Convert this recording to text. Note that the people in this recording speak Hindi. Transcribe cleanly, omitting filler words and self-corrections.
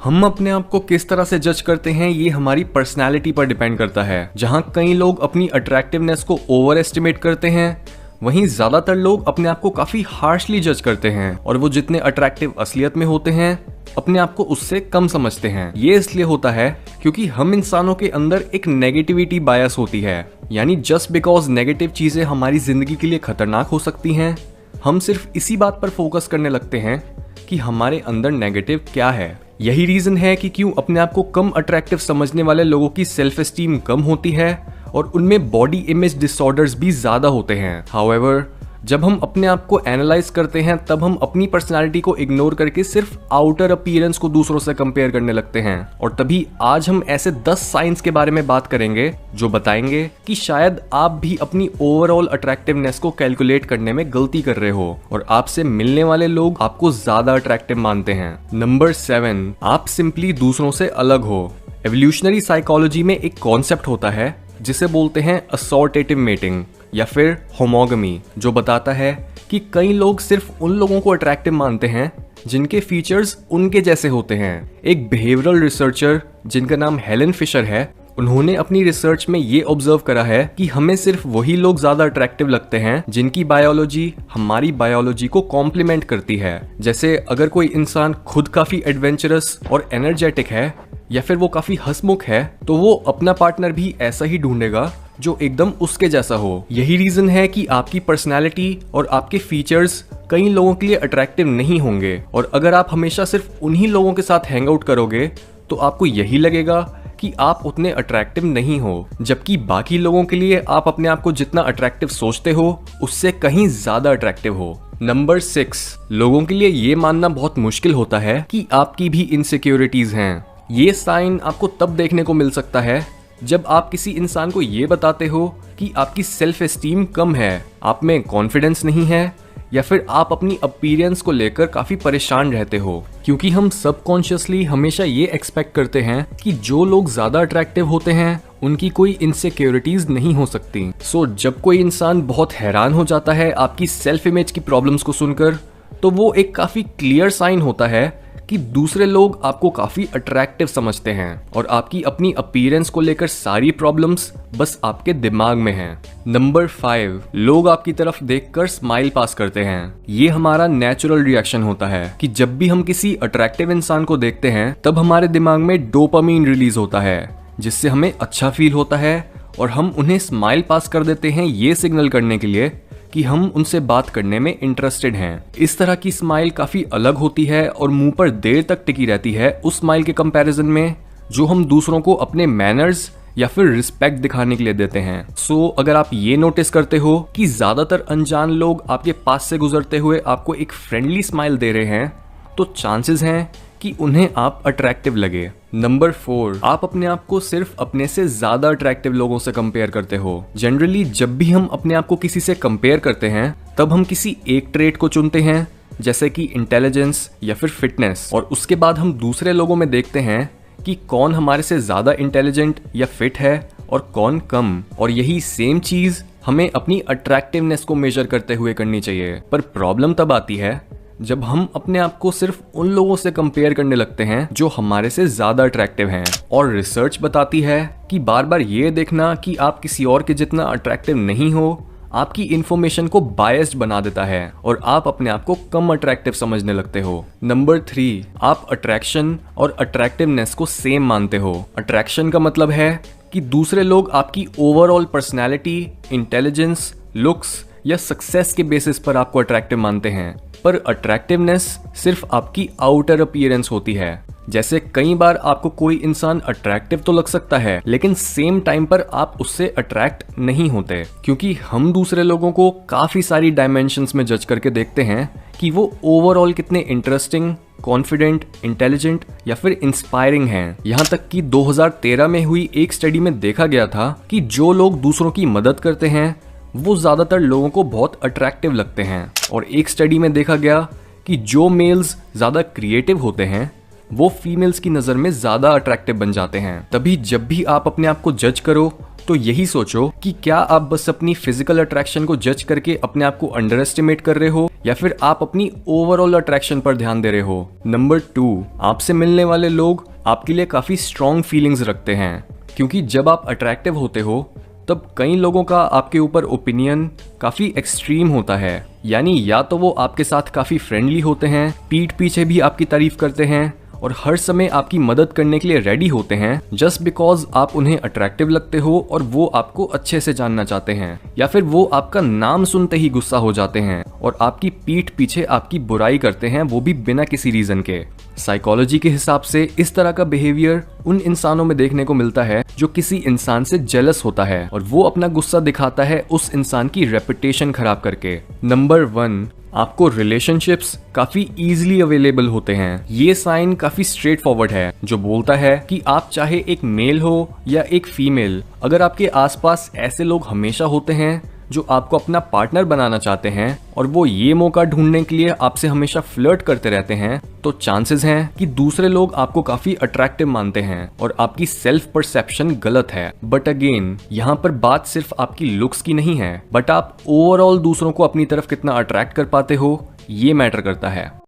हम अपने आप को किस तरह से जज करते हैं ये हमारी पर्सनैलिटी पर डिपेंड करता है। जहां कई लोग अपनी अट्रैक्टिवनेस को ओवर एस्टिमेट करते हैं, वहीं ज्यादातर लोग अपने आप को काफी हार्शली जज करते हैं और वो जितने अट्रैक्टिव असलियत में होते हैं अपने आप को उससे कम समझते हैं। ये इसलिए होता है क्योंकि हम इंसानों के अंदर एक नेगेटिविटी बायस होती है, यानी जस्ट बिकॉज नेगेटिव चीजें हमारी जिंदगी के लिए खतरनाक हो सकती हैं, हम सिर्फ इसी बात पर फोकस करने लगते हैं कि हमारे अंदर नेगेटिव क्या है। यही रीजन है कि क्यों अपने आप को कम अट्रैक्टिव समझने वाले लोगों की सेल्फ एस्टीम कम होती है और उनमें बॉडी इमेज डिसऑर्डर्स भी ज्यादा होते हैं। हाउएवर, जब हम अपने आप को एनालाइज करते हैं तब हम अपनी पर्सनालिटी को इग्नोर करके सिर्फ आउटर अपीयरेंस को दूसरों से कंपेयर करने लगते हैं। और तभी आज हम ऐसे 10 साइंस के बारे में बात करेंगे जो बताएंगे कि शायद आप भी अपनी ओवरऑल अट्रैक्टिवनेस को कैलकुलेट करने में गलती कर रहे हो और आपसे मिलने वाले लोग आपको ज्यादा अट्रैक्टिव मानते हैं। नंबर 7, आप सिंपली दूसरों से अलग हो। एवोल्यूशनरी साइकोलॉजी में एक कॉन्सेप्ट होता है जिसे बोलते हैं असॉर्टेटिव मेटिंग या फिर होमोगमी, जो बताता है कि कई लोग सिर्फ उन लोगों को अट्रैक्टिव मानते हैं जिनके फीचर्स उनके जैसे होते हैं। एक बिहेवियरल रिसर्चर जिनका नाम हेलन फिशर है, उन्होंने अपनी रिसर्च में ये ऑब्जर्व करा है कि हमें सिर्फ वही लोग ज्यादा अट्रैक्टिव लगते हैं जिनकी बायोलॉजी हमारी बायोलॉजी को कॉम्प्लीमेंट करती है। जैसे अगर कोई इंसान खुद काफी एडवेंचरस और एनर्जेटिक है या फिर वो काफी हंसमुख है तो वो अपना पार्टनर भी ऐसा ही ढूंढेगा जो एकदम उसके जैसा हो। यही रीजन है कि आपकी पर्सनैलिटी और आपके फीचर्स कई लोगों के लिए अट्रैक्टिव नहीं होंगे और अगर आप हमेशा सिर्फ उन्हीं लोगों के साथ हैंग आउट करोगे तो आपको यही लगेगा कि आप उतने अट्रैक्टिव नहीं हो, जबकि बाकी लोगों के लिए आप अपने आप को जितना अट्रैक्टिव सोचते हो उससे कहीं ज्यादा अट्रैक्टिव हो। नंबर 6, लोगों के लिए ये मानना बहुत मुश्किल होता है कि आपकी भी इनसिक्योरिटीज हैं। ये साइन आपको तब देखने को मिल सकता है जब आप किसी इंसान को ये बताते हो कि आपकी सेल्फ एस्टीम कम है, आप में कॉन्फिडेंस नहीं है या फिर आप अपनी अपीयरेंस को लेकर काफी परेशान रहते हो। क्योंकि हम सबकॉन्शियसली हमेशा ये एक्सपेक्ट करते हैं कि जो लोग ज्यादा अट्रैक्टिव होते हैं उनकी कोई इनसिक्योरिटीज नहीं हो सकती। सो जब कोई इंसान बहुत हैरान हो जाता है आपकी सेल्फ इमेज की प्रॉब्लम्स को सुनकर, तो वो एक काफी क्लियर साइन होता है कि दूसरे लोग आपको काफी अट्रैक्टिव समझते हैं और आपकी अपनी अपीयरेंस को लेकर सारी प्रॉब्लम्स बस आपके दिमाग में हैं। नंबर 5, लोग आपकी तरफ देखकर स्माइल पास करते हैं। ये हमारा नेचुरल रिएक्शन होता है कि जब भी हम किसी अट्रैक्टिव इंसान को देखते हैं तब हमारे दिमाग में डोपामीन रिलीज होता है जिससे हमें अच्छा फील होता है और हम उन्हें स्माइल पास कर देते हैं ये सिग्नल करने के लिए कि हम उनसे बात करने में इंटरेस्टेड हैं। इस तरह की स्माइल काफी अलग होती है और मुंह पर देर तक टिकी रहती है उस स्माइल के कंपैरिजन में जो हम दूसरों को अपने मैनर्स या फिर रिस्पेक्ट दिखाने के लिए देते हैं। सो अगर आप ये नोटिस करते हो कि ज्यादातर अनजान लोग आपके पास से गुजरते हुए आपको एक फ्रेंडली स्माइल दे रहे हैं तो चांसेस हैं कि उन्हें आप अट्रैक्टिव लगे। नंबर 4, आप अपने आप को सिर्फ अपने से ज्यादा अट्रैक्टिव लोगों से कंपेयर करते हो। जनरली जब भी हम अपने आप को किसी से कंपेयर करते हैं तब हम किसी एक ट्रेट को चुनते हैं जैसे कि इंटेलिजेंस या फिर फिटनेस, और उसके बाद हम दूसरे लोगों में देखते हैं कि कौन हमारे से ज्यादा इंटेलिजेंट या फिट है और कौन कम। और यही सेम चीज हमें अपनी अट्रैक्टिवनेस को मेजर करते हुए करनी चाहिए। पर प्रॉब्लम तब आती है जब हम अपने आप को सिर्फ उन लोगों से कंपेयर करने लगते हैं जो हमारे से ज्यादा अट्रैक्टिव हैं। और रिसर्च बताती है कि बार बार ये देखना कि आप किसी और के जितना अट्रैक्टिव नहीं हो आपकी इंफॉर्मेशन को बायस्ड बना देता है और आप अपने आप को कम अट्रैक्टिव समझने लगते हो। नंबर 3, आप अट्रैक्शन और अट्रैक्टिवनेस को सेम मानते हो। अट्रैक्शन का मतलब है कि दूसरे लोग आपकी ओवरऑल पर्सनैलिटी, इंटेलिजेंस, लुक्स या सक्सेस के बेसिस पर आपको अट्रैक्टिव मानते हैं, पर अट्रैक्टिवनेस सिर्फ आपकी आउटर अपीयरेंस होती है। जैसे कई बार आपको कोई इंसान अट्रैक्टिव तो लग सकता है लेकिन सेम टाइम पर आप उससे अट्रैक्ट नहीं होते, क्योंकि हम दूसरे लोगों को काफी सारी डायमेंशंस में जज करके देखते हैं कि वो ओवरऑल कितने इंटरेस्टिंग, कॉन्फिडेंट, इंटेलिजेंट या फिर इंस्पायरिंग हैं। यहाँ तक कि 2013 में हुई एक स्टडी में देखा गया था कि जो लोग दूसरों की मदद करते हैं वो ज्यादातर लोगों को बहुत अट्रैक्टिव लगते हैं। और एक स्टडी में देखा गया कि जो मेल्स ज्यादा क्रिएटिव होते हैं वो फीमेल्स की नजर में ज्यादा अट्रैक्टिव बन जाते हैं। तभी जब भी आप अपने आप को जज करो तो यही सोचो कि क्या आप बस अपनी फिजिकल अट्रैक्शन को जज करके अपने आप को अंडर एस्टिमेट कर रहे हो या फिर आप अपनी ओवरऑल अट्रैक्शन पर ध्यान दे रहे हो। नंबर 2, आपसे मिलने वाले लोग आपके लिए काफी स्ट्रॉन्ग फीलिंग्स रखते हैं, क्योंकि जब आप अट्रैक्टिव होते हो तब कई लोगों का आपके ऊपर ओपिनियन काफी एक्सट्रीम होता है। यानी या तो वो आपके साथ काफी फ्रेंडली होते हैं, पीठ पीछे भी आपकी तारीफ करते हैं और हर समय आपकी मदद करने के लिए रेडी होते हैं जस्ट बिकॉज आप उन्हें अट्रैक्टिव लगते हो और वो आपको अच्छे से जानना चाहते हैं, या फिर वो आपका नाम सुनते ही गुस्सा हो जाते हैं और आपकी पीठ पीछे आपकी बुराई करते हैं, वो भी बिना किसी रीजन के। साइकोलॉजी के हिसाब से इस तरह का बिहेवियर उन इंसानों में देखने को मिलता है जो किसी इंसान से जेलस होता है और वो अपना गुस्सा दिखाता है उस इंसान की रेपुटेशन खराब करके। नंबर 1, आपको रिलेशनशिप्स काफी इजीली अवेलेबल होते हैं। ये साइन काफी स्ट्रेट फॉरवर्ड है जो बोलता है कि आप चाहे एक मेल हो या एक फीमेल, अगर आपके आसपास ऐसे लोग हमेशा होते हैं जो आपको अपना पार्टनर बनाना चाहते हैं और वो ये मौका ढूंढने के लिए आपसे हमेशा फ्लर्ट करते रहते हैं, तो चांसेस हैं कि दूसरे लोग आपको काफी अट्रैक्टिव मानते हैं और आपकी सेल्फ परसेप्शन गलत है। बट अगेन, यहाँ पर बात सिर्फ आपकी लुक्स की नहीं है, बट आप ओवरऑल दूसरों को अपनी तरफ कितना अट्रैक्ट कर पाते हो, ये मैटर करता है।